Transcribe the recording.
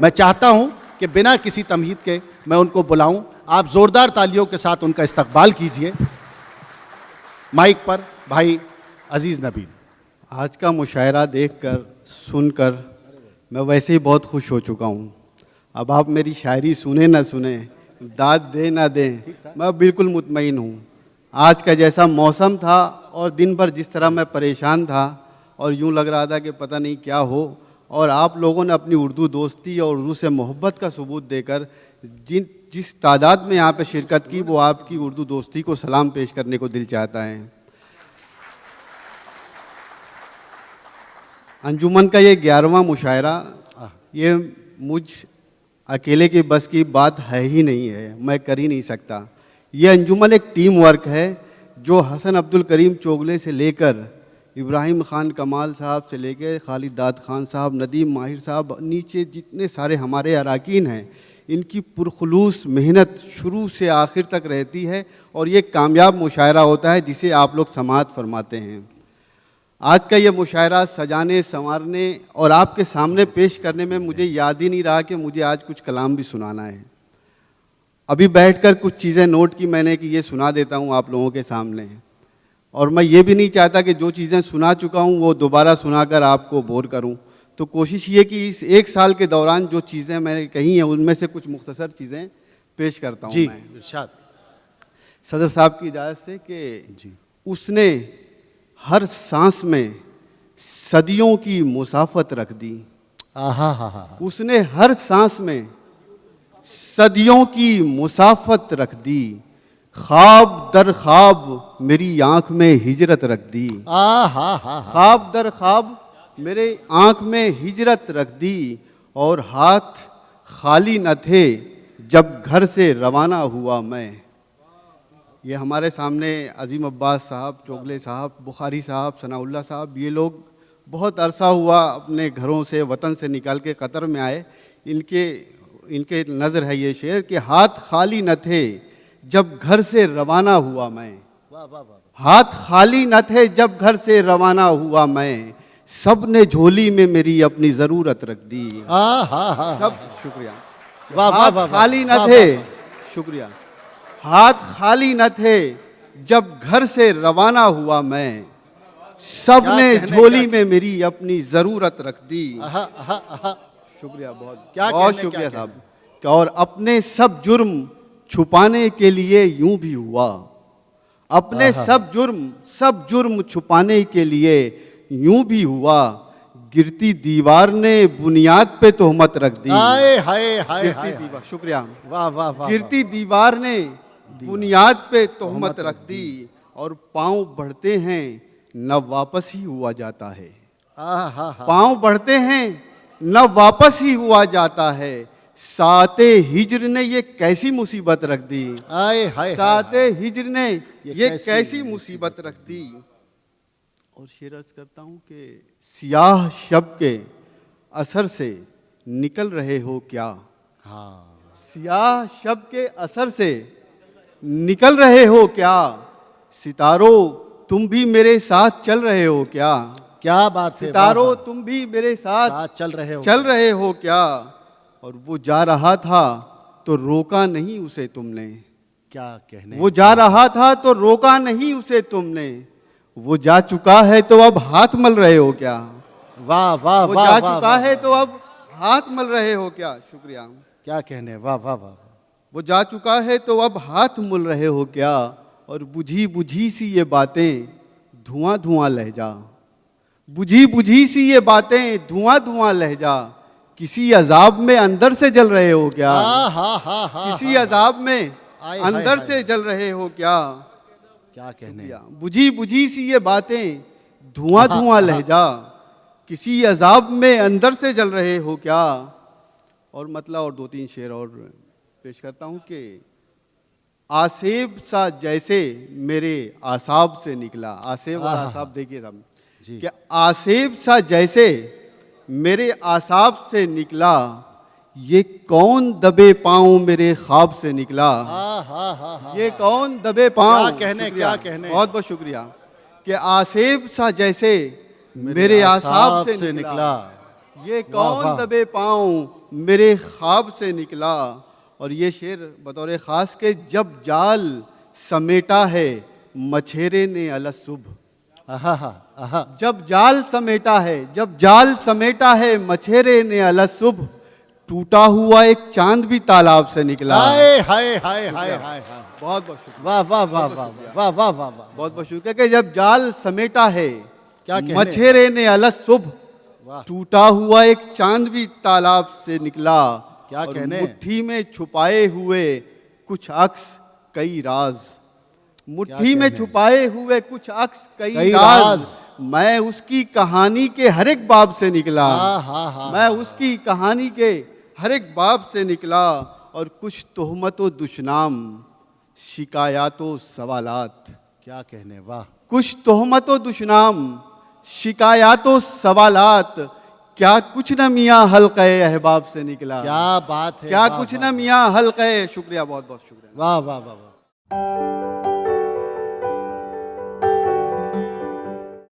मैं चाहता हूं कि बिना किसी तमहीद के मैं उनको बुलाऊं। आप जोरदार तालियों के साथ उनका इस्तकबाल कीजिए। माइक पर भाई अजीज नबील। आज का मुशायरा देखकर सुनकर मैं वैसे ही बहुत खुश हो चुका हूँ। अब आप मेरी शायरी सुने ना सुने, दाद दे ना दें, मैं बिल्कुल मुतमईन हूँ। आज का जैसा मौसम था और दिन भर जिस तरह मैं परेशान था और यूँ लग रहा था कि पता नहीं क्या हो, और आप लोगों ने अपनी उर्दू दोस्ती और उर्दू से मोहब्बत का सबूत देकर जिस तादाद में यहाँ पे शिरकत की, वो आपकी उर्दू दोस्ती को सलाम पेश करने को दिल चाहता है। अंजुमन का ये 11वां मुशायरा, ये मुझ अकेले की बस की बात है ही नहीं है, मैं कर ही नहीं सकता। ये अंजुमन एक टीम वर्क है जो हसन अब्दुल करीम चोगले से लेकर इब्राहिम ख़ान कमाल साहब से लेकर खालिद दाद खान साहब, नदीम माहिर साहब, नीचे जितने सारे हमारे अरकान हैं, इनकी पुरखुलूस मेहनत शुरू से आखिर तक रहती है और ये कामयाब मुशायरा होता है जिसे आप लोग समाअत फरमाते हैं। आज का ये मुशायरा सजाने संवारने और आपके सामने पेश करने में मुझे याद ही नहीं रहा कि मुझे आज कुछ कलाम भी सुनाना है। अभी बैठकर कुछ चीज़ें नोट की मैंने कि ये सुना देता हूँ आप लोगों के सामने, और मैं ये भी नहीं चाहता कि जो चीज़ें सुना चुका हूँ वो दोबारा सुनाकर आपको बोर करूँ। तो कोशिश ये कि इस 1 साल के दौरान जो चीज़ें मैंने कही हैं उनमें से कुछ मुख्तसर चीज़ें पेश करता हूँ। जी मैं इरशाद। सदर साहब की इजाज़त से कि उसने हर सांस में सदियों की मुसाफत रख दी। आहा हा हा। उसने हर सांस में सदियों की मुसाफत रख दी, ख्वाब दर ख्वाब मेरी आंख में हिजरत रख दी। आहा हा। ख्वाब दर ख्वाब मेरे आंख में हिजरत रख दी, और हाथ खाली न थे जब घर से रवाना हुआ मैं। ये हमारे सामने अजीम अब्बास साहब, चोगले साहब, बुखारी साहब, सनाउल्लाह साहब, ये लोग बहुत अरसा हुआ अपने घरों से, वतन से निकल के कतर में आए। इनके नज़र है ये शेर कि हाथ खाली न थे जब घर से रवाना हुआ मैं। वाह वाह वाह। हाथ खाली न थे जब घर से रवाना हुआ मैं, सब ने झोली में मेरी अपनी ज़रूरत रख दी। सब शुक्रिया। वाह वाह वाह। हाथ खाली न थे, शुक्रिया। हाथ खाली न थे जब घर से रवाना हुआ मैं, सब ने झोली में मेरी अपनी ज़रूरत रख दी। शुक्रिया, बहुत शुक्रिया साहब। और अपने सब जुर्म छुपाने के लिए यूं भी हुआ, अपने सब जुर्म छुपाने के लिए यूं भी हुआ, गिरती दीवार ने बुनियाद पे तोहमत रख दी। हाय हाय हाय गिरती दीवार, शुक्रिया। वाह वाह वाह। गिरती दीवार ने बुनियाद पे तोहमत रख दी, और पांव बढ़ते हैं न वापस ही हुआ जाता है। पांव बढ़ते हैं न वापस ही हुआ जाता है, साते हिजर ने ये कैसी मुसीबत रख दी। साते हिजर ने ये कैसी मुसीबत रख दी। और शेर अर्ज करता हूँ कि सियाह शब के असर से निकल रहे हो क्या। सियाह शब के असर से निकल रहे हो क्या, सितारों तुम भी मेरे साथ चल रहे हो क्या। क्या बात है। सितारों तुम भी मेरे साथ चल रहे हो क्या। और वो जा रहा था तो रोका नहीं उसे तुमने। क्या कहने। वो जा रहा था तो रोका नहीं उसे तुमने, वो जा चुका है तो अब हाथ मल रहे हो क्या। वाह वाह। वो जा चुका है तो अब हाथ मल रहे हो क्या। शुक्रिया। क्या कहने। वाह वाह वाह। वो जा चुका है तो अब हाथ मुल रहे हो क्या, और बुझी बुझी सी ये बातें धुआं धुआं लहजा। बुझी बुझी सी ये बातें धुआं धुआं लहजा, किसी अजाब में अंदर से जल रहे हो क्या। किसी अजाब में अंदर से जल रहे हो क्या। क्या कहने। बुझी बुझी सी ये बातें धुआं धुआं लहजा, किसी अजाब में अंदर से जल रहे हो क्या। और मतलब और 2-3 शेर और पेश करता हूँ कि आसेब सा जैसे मेरे आसाब से निकला। आसेब और आसाब देखिए साहब कि आसेब सा जैसे मेरे आसाब से निकला, ये कौन दबे पाँव मेरे ख्वाब से निकला। ये कौन दबे पाँव। क्या कहने। बहुत बहुत शुक्रिया। कि आसेब सा जैसे मेरे आसाब से निकला, ये कौन दबे पाँव मेरे ख्वाब से निकला। और ये शेर बतौर ख़ास के जब जाल समेटा है मछेरे ने अलसुब। आहा हा आहा। जब जाल समेटा है, जब जाल समेटा है मछेरे ने अलसुब, टूटा हुआ एक चांद भी तालाब से निकला। हाय हाय हाय हाय हाय हाय। बहुत बहुत शुक्रिया, वाह वाह वाह वाह वाह वाह वाह वाह। बहुत बहुत शुक्रिया कि जब जाल समेटा है क्या कहने? मछेरे ने अलसुब, वाह। टूटा हुआ एक चांद भी तालाब से निकला। क्या और कहने? मुट्ठी में छुपाए हुए कुछ अक्स कई राज, मुट्ठी में कहने? छुपाए हुए कुछ अक्स कई कई राज, राज। मैं उसकी कहानी के हर एक बाब से निकला। हाँ हाँ हाँ। मैं उसकी कहानी के हर एक बाब से निकला। और कुछ तोहमतो दुशनाम शिकायतो सवालात, क्या कहने, वाह। कुछ तोहमतो दुशनाम शिकायतो सवालात, क्या कुछ न मियाँ हल्क़े अहबाब से निकला। क्या बात है, क्या वाह, कुछ वाह, न मियाँ हल्क़े। शुक्रिया, बहुत बहुत शुक्रिया। वाह वाह वाह वाह।